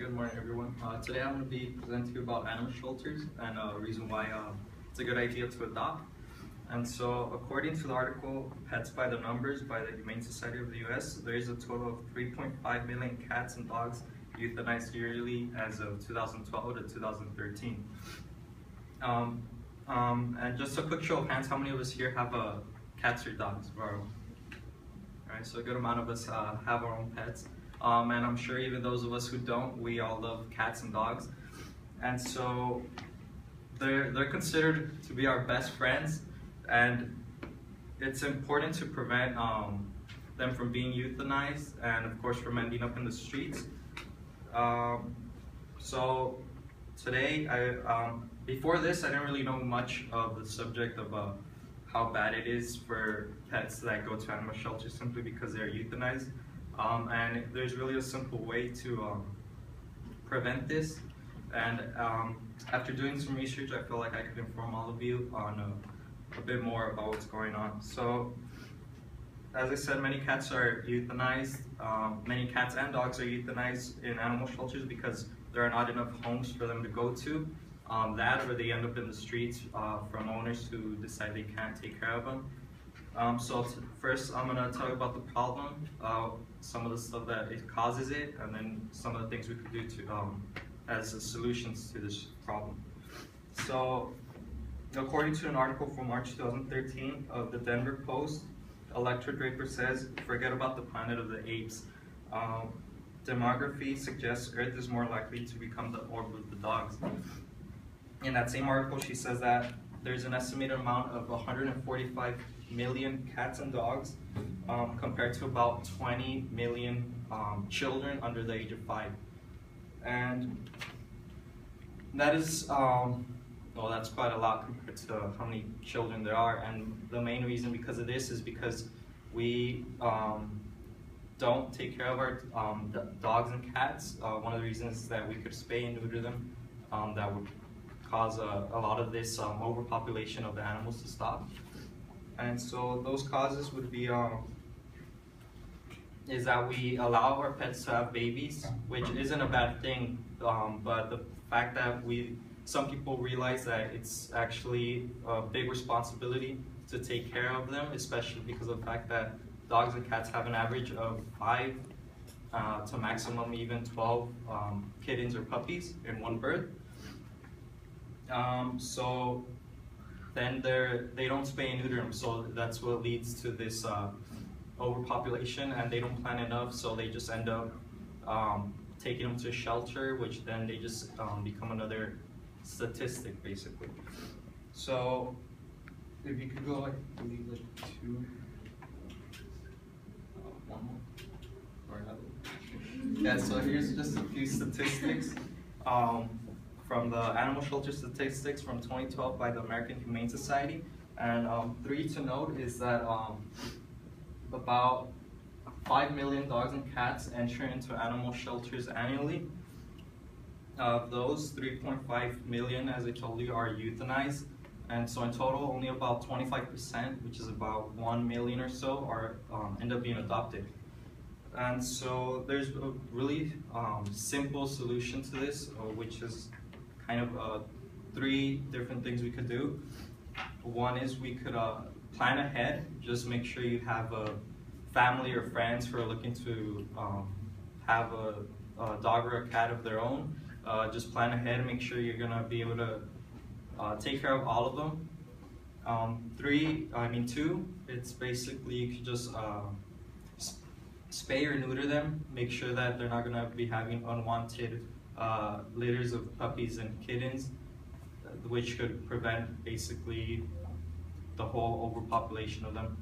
Good morning, everyone. Today I'm going to be presenting you about animal shelters and a reason why it's a good idea to adopt. And so, according to the article Pets by the Numbers by the Humane Society of the US, there is a total of 3.5 million cats and dogs euthanized yearly as of 2012 to 2013. And just a quick show of hands, how many of us here have cats or dogs of our own? Alright, so a good amount of us have our own pets. And I'm sure even those of us who don't, we all love cats and dogs. And so they're considered to be our best friends, and it's important to prevent them from being euthanized and of course from ending up in the streets. So today, before this, I didn't really know much of the subject of how bad it is for pets that go to animal shelters simply because they're euthanized. And there's really a simple way to prevent this. And after doing some research, I feel like I could inform all of you on a bit more about what's going on. So, as I said, many cats are euthanized. Many cats and dogs are euthanized in animal shelters because there are not enough homes for them to go to. That, or they end up in the streets from owners who decide they can't take care of them. First, I'm going to talk about the problem, some of the stuff that it causes it, and then some of the things we could do to as solutions to this problem. So, according to an article from March 2013 of the Denver Post, Electra Draper says, "Forget about the planet of the apes. Demography suggests Earth is more likely to become the orb of the dogs." In that same article, she says that there's an estimated amount of 145 million cats and dogs compared to about 20 million children under the age of 5. And that is, well, that's quite a lot compared to how many children there are. And the main reason because of this is because we don't take care of our dogs and cats. One of the reasons is that we could spay and neuter them. That would cause a lot of this overpopulation of the animals to stop. And so those causes would be is that we allow our pets to have babies, which isn't a bad thing, but the fact that some people realize that it's actually a big responsibility to take care of them, especially because of the fact that dogs and cats have an average of 5 to maximum even 12 kittens or puppies in one birth. So then they don't spay and neuter them, so that's what leads to this overpopulation, and they don't plan enough, so they just end up taking them to a shelter, which then they just become another statistic, basically. So if you could go, I believe, like one more, or another. Yeah, so here's just a few statistics. From the animal shelter statistics from 2012 by the American Humane Society. And 3 to note is that about 5 million dogs and cats enter into animal shelters annually. Of those, 3.5 million, as I told you, are euthanized. And so in total, only about 25%, which is about 1 million or so, are end up being adopted. And so there's a really simple solution to this, which is kind of 3 different things we could do. One is we could plan ahead. Just make sure you have a family or friends who are looking to have a dog or a cat of their own. Just plan ahead and make sure you're gonna be able to take care of all of them. 2, it's basically you could just spay or neuter them. Make sure that they're not gonna be having unwanted litters of puppies and kittens, which could prevent basically the whole overpopulation of them.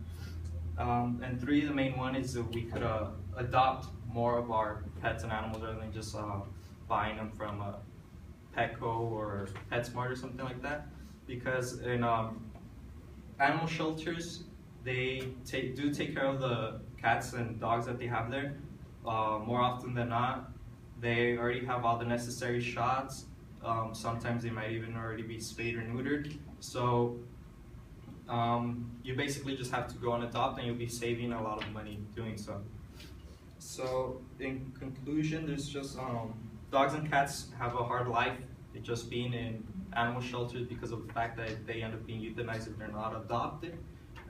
And 3, the main one is that we could adopt more of our pets and animals rather than just buying them from Petco or PetSmart or something like that. Because in animal shelters, they do take care of the cats and dogs that they have there. More often than not, they already have all the necessary shots. Sometimes they might even already be spayed or neutered. So you basically just have to go and adopt, and you'll be saving a lot of money doing so. So in conclusion, there's just dogs and cats have a hard life, just being in animal shelters because of the fact that they end up being euthanized if they're not adopted.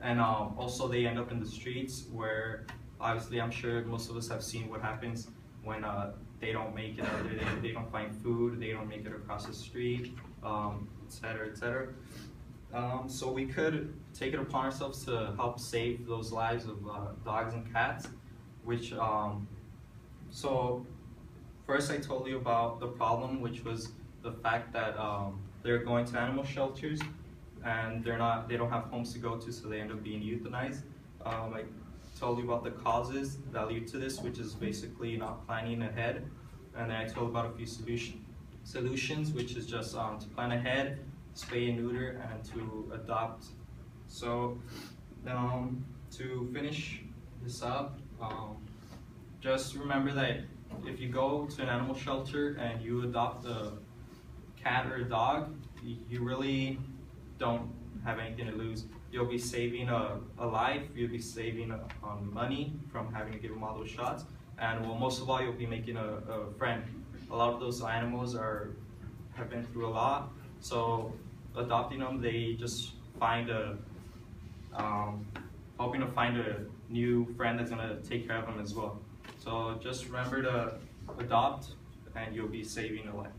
And also they end up in the streets where, obviously, I'm sure most of us have seen what happens when they don't make it out there, they don't find food, they don't make it across the street, etc., etc. So we could take it upon ourselves to help save those lives of dogs and cats, which, so first I told you about the problem, which was the fact that they're going to animal shelters and they don't have homes to go to, so they end up being euthanized. I told you about the causes that lead to this, which is basically not planning ahead. And then I told about a few solutions, which is just to plan ahead, spay and neuter, and to adopt. So to finish this up, just remember that if you go to an animal shelter and you adopt a cat or a dog, you really don't have anything to lose. You'll be saving a life, you'll be saving money from having to give them all those shots, and well, most of all, you'll be making a friend. A lot of those animals have been through a lot, so adopting them, they just find hoping to find a new friend that's gonna take care of them as well. So just remember to adopt, and you'll be saving a life.